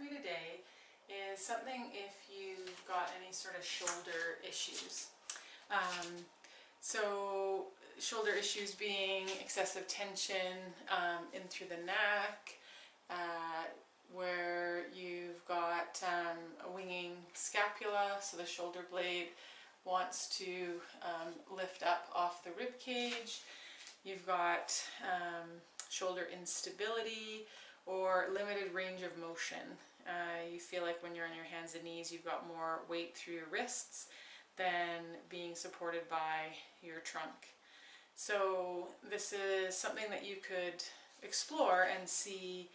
for you today is something if you've got any sort of shoulder issues. So shoulder issues being excessive tension in through the neck, where you've got a winging scapula, so the shoulder blade wants to lift up off the rib cage. You've got shoulder instability or limited range of motion. You feel like when you're on your hands and knees you've got more weight through your wrists than being supported by your trunk. So this is something that you could explore and see.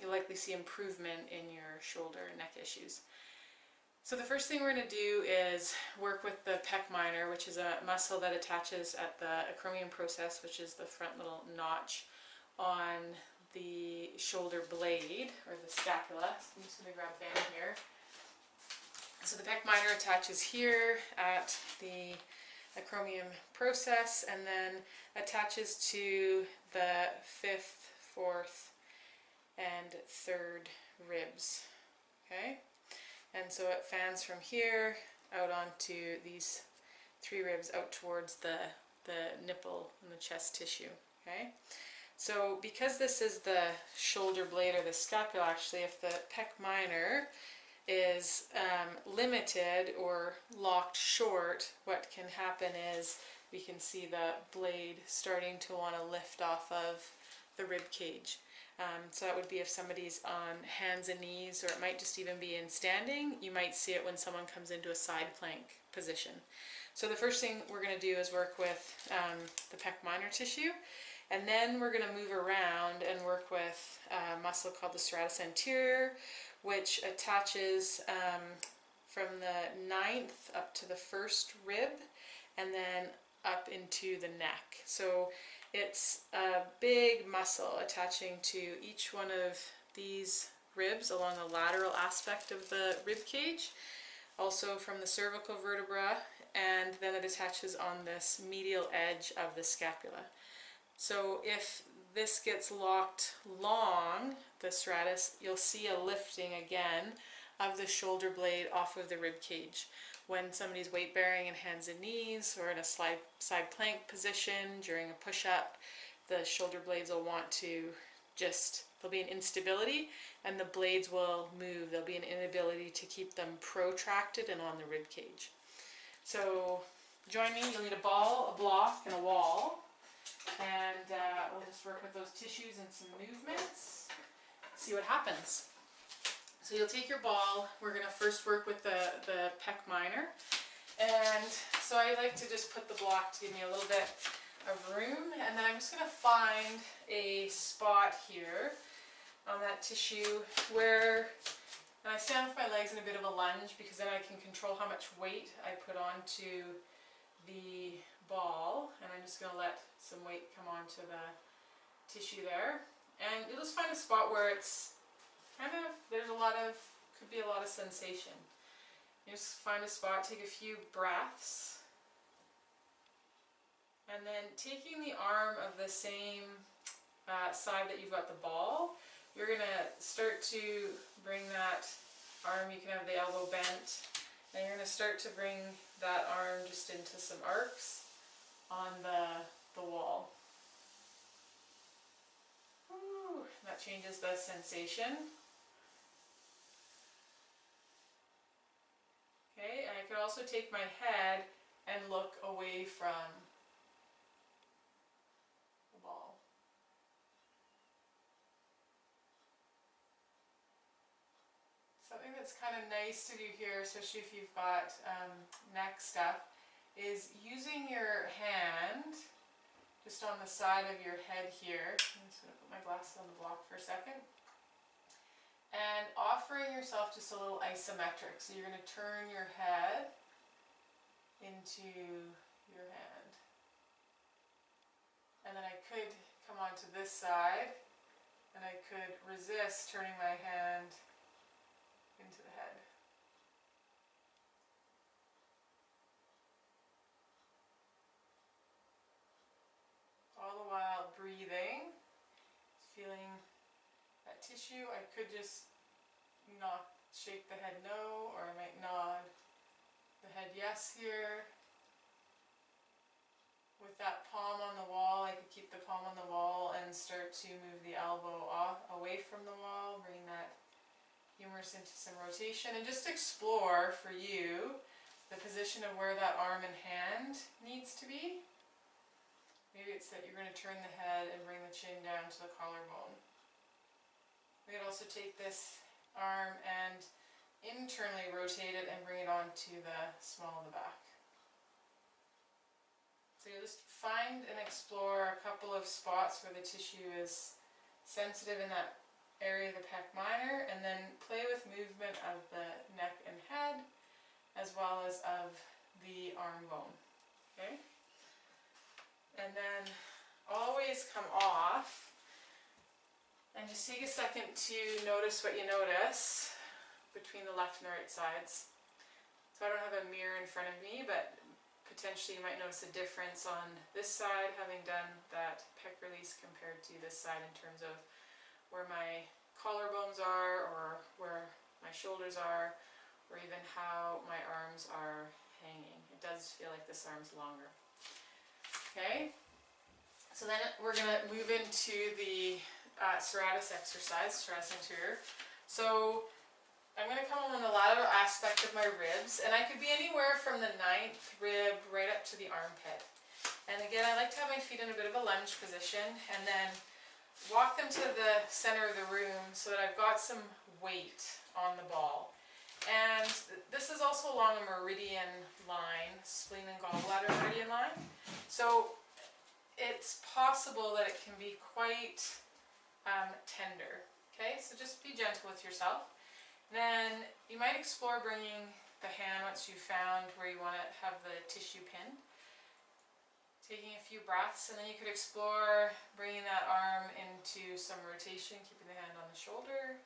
You'll likely see improvement in your shoulder and neck issues. So the first thing we're going to do is work with the pec minor, which is a muscle that attaches at the acromion process, which is the front little notch on the shoulder blade, or the scapula. So I'm just going to grab Ben here. So the pec minor attaches here at the acromion process and then attaches to the 5th, 4th, and 3rd ribs. Okay? And so it fans from here out onto these 3 ribs out towards the nipple and the chest tissue. Okay? So because this is the shoulder blade, or the scapula actually, if the pec minor is limited or locked short, what can happen is we can see the blade starting to want to lift off of the rib cage. So that would be if somebody's on hands and knees, or it might just even be in standing. You might see it when someone comes into a side plank position. So the first thing we're going to do is work with the pec minor tissue, and then we're going to move around and work with a muscle called the serratus anterior, which attaches from the 9th up to the 1st rib and then up into the neck. So it's a big muscle attaching to each one of these ribs along the lateral aspect of the rib cage, also from the cervical vertebra, and then it attaches on this medial edge of the scapula. So if this gets locked long, the serratus, you'll see a lifting again of the shoulder blade off of the rib cage. When somebody's weight bearing in hands and knees, or in a side plank position during a push-up, the shoulder blades will want to there'll be an instability and the blades will move. There'll be an inability to keep them protracted and on the rib cage. So join me. You'll need a ball, a block, and a wall. And we'll just work with those tissues and some movements, see what happens. So you'll take your ball. We're going to first work with the pec minor. And so I like to just put the block to give me a little bit of room. And then I'm just going to find a spot here on that tissue where, and I stand with my legs in a bit of a lunge, because then I can control how much weight I put onto the ball, and I'm just going to let some weight come onto the tissue there. And you'll just find a spot where it's kind of, could be a lot of sensation. You just find a spot, take a few breaths, and then taking the arm of the same side that you've got the ball, you're going to start to bring that arm, you can have the elbow bent, and you're going to start to bring that arm just into some arcs on the wall. Ooh, that changes the sensation. Okay, and I could also take my head and look away from the ball. Something that's kind of nice to do here, especially if you've got neck stuff, is using your hand just on the side of your head here. I'm just going to put my glasses on the block for a second. And offering yourself just a little isometric. So you're going to turn your head into your hand. And then I could come onto this side, and I could resist turning my hand into the head. All the while breathing, feeling that tissue. I could just shake the head no, or I might nod the head yes here. With that palm on the wall, I could keep the palm on the wall and start to move the elbow off, away from the wall, bring that humerus into some rotation, and just explore for you the position of where that arm and hand needs to be. Maybe it's that you're going to turn the head and bring the chin down to the collarbone. We could also take this arm and internally rotate it and bring it onto the small of the back. So you'll just find and explore a couple of spots where the tissue is sensitive in that area of the pec minor, and then play with movement of the neck and head as well as of the arm bone. Okay? And then always come off and just take a second to notice what you notice between the left and the right sides. So I don't have a mirror in front of me, but potentially you might notice a difference on this side having done that pec release compared to this side in terms of where my collarbones are, or where my shoulders are, or even how my arms are hanging. It does feel like this arm's longer. Okay, so then we're going to move into the Serratus exercise, Serratus Anterior. So I'm going to come on the lateral aspect of my ribs, and I could be anywhere from the 9th rib right up to the armpit. And again, I like to have my feet in a bit of a lunge position, and then walk them to the center of the room so that I've got some weight on the ball. And this is also along a meridian line, spleen and gallbladder meridian line. So it's possible that it can be quite tender. Okay, so just be gentle with yourself. Then you might explore bringing the hand, once you've found where you want to have the tissue pinned, taking a few breaths, and then you could explore bringing that arm into some rotation, keeping the hand on the shoulder.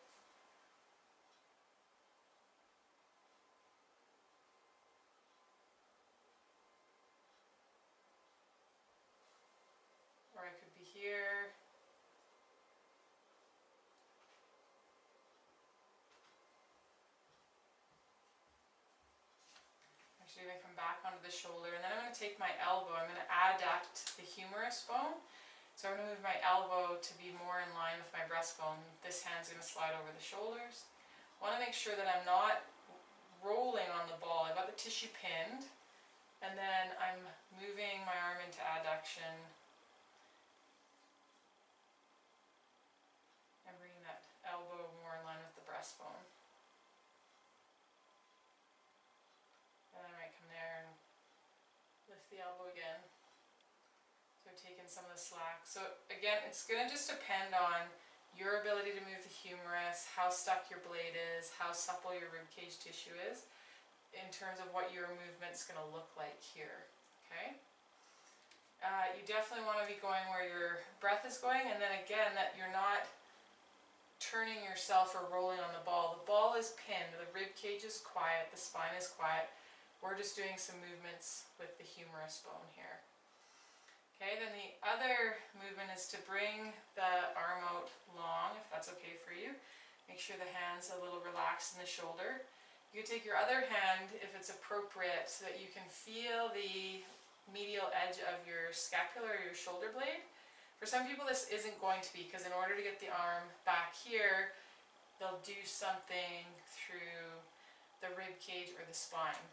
Or I could be here. Actually, I'm going to come back onto the shoulder, and then I'm going to take my elbow. I'm going to adduct the humerus bone. So I'm going to move my elbow to be more in line with my breastbone. This hand's going to slide over the shoulders. I want to make sure that I'm not rolling on the ball. I've got the tissue pinned, and then I'm moving my arm into adduction and bringing that elbow more in line with the breastbone. And I might come there and lift the elbow again. So taking some of the slack. So again, it's going to just depend on your ability to move the humerus, how stuck your blade is, how supple your ribcage tissue is, in terms of what your movement's going to look like here. Okay? You definitely want to be going where your breath is going, and then again, that you're not turning yourself or rolling on the ball. The ball is pinned, the ribcage is quiet, the spine is quiet. We're just doing some movements with the humerus bone here. Okay, then the other movement is to bring the arm out long, if that's okay for you. Make sure the hand's a little relaxed in the shoulder. You can take your other hand, if it's appropriate, so that you can feel the medial edge of your scapula or your shoulder blade. For some people this isn't going to be, because in order to get the arm back here, they'll do something through the rib cage or the spine.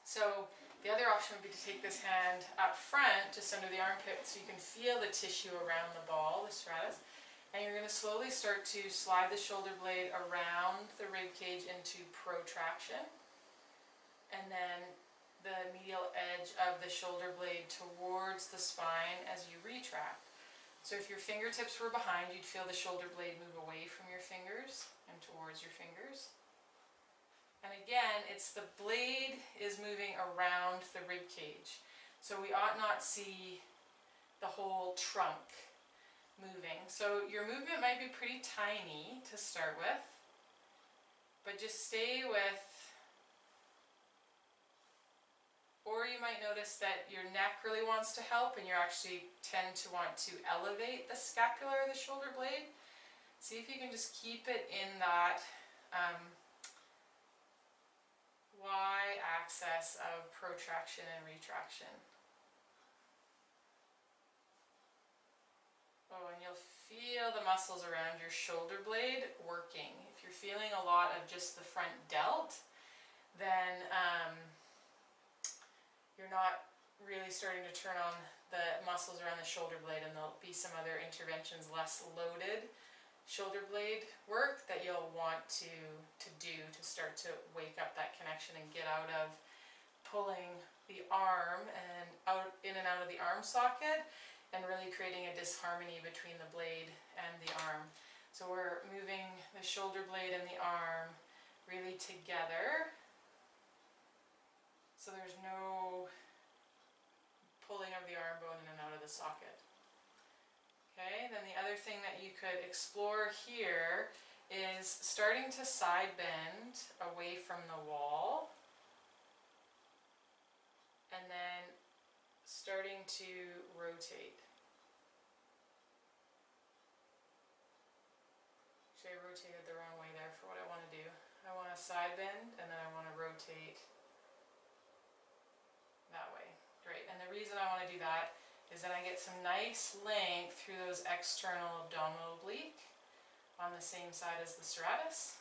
So the other option would be to take this hand up front, just under the armpit, so you can feel the tissue around the ball, the serratus, and you're going to slowly start to slide the shoulder blade around the rib cage into protraction, and then the medial edge of the shoulder blade towards the spine as you retract. So if your fingertips were behind, you'd feel the shoulder blade move away from your fingers and towards your fingers. And again, it's the blade is moving around the rib cage. So we ought not see the whole trunk moving. So your movement might be pretty tiny to start with, but just stay with, or you might notice that your neck really wants to help and you actually tend to want to elevate the scapula or the shoulder blade. See if you can just keep it in that y-axis of protraction and retraction. Oh, and you'll feel the muscles around your shoulder blade working. If you're feeling a lot of just the front delt, then you're not really starting to turn on the muscles around the shoulder blade, and there'll be some other interventions, less loaded shoulder blade work that you'll want to do to start to wake up that connection and get out of pulling the arm and in and out of the arm socket, and really creating a disharmony between the blade and the arm. So we're moving the shoulder blade and the arm really together, so there's no pulling of the arm bone in and out of the socket. Okay, then the other thing that you could explore here is starting to side bend away from the wall, and then starting to rotate. Actually, I rotated the wrong way there for what I want to do. I want to side bend, and then I want to rotate that way. Great, and the reason I want to do that is that I get some nice length through those external abdominal oblique on the same side as the serratus,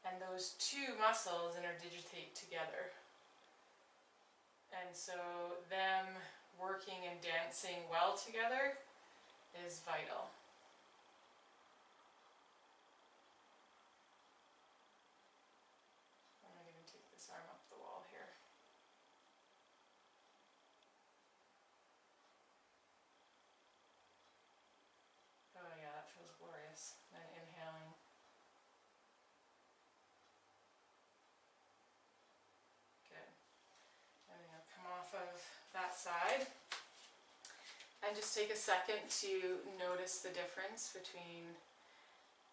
and those two muscles interdigitate together, and so them working and dancing well together is vital. I'm going to even take this arm up the wall here. Oh yeah, that feels glorious. And inhaling. Good. And then I'll come off of that side. And just take a second to notice the difference between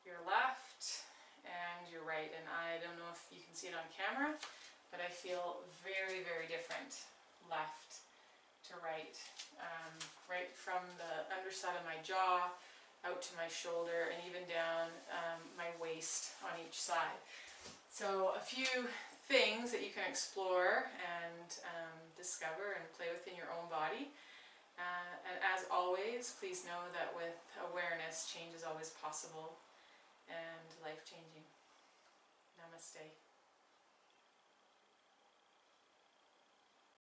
your left and your right. And I don't know if you can see it on camera, but I feel very, very different left to right. Right from the underside of my jaw out to my shoulder, and even down my waist on each side. So a few things that you can explore and discover and play with in your own body. And as always, please know that with awareness, change is always possible and life-changing. Namaste.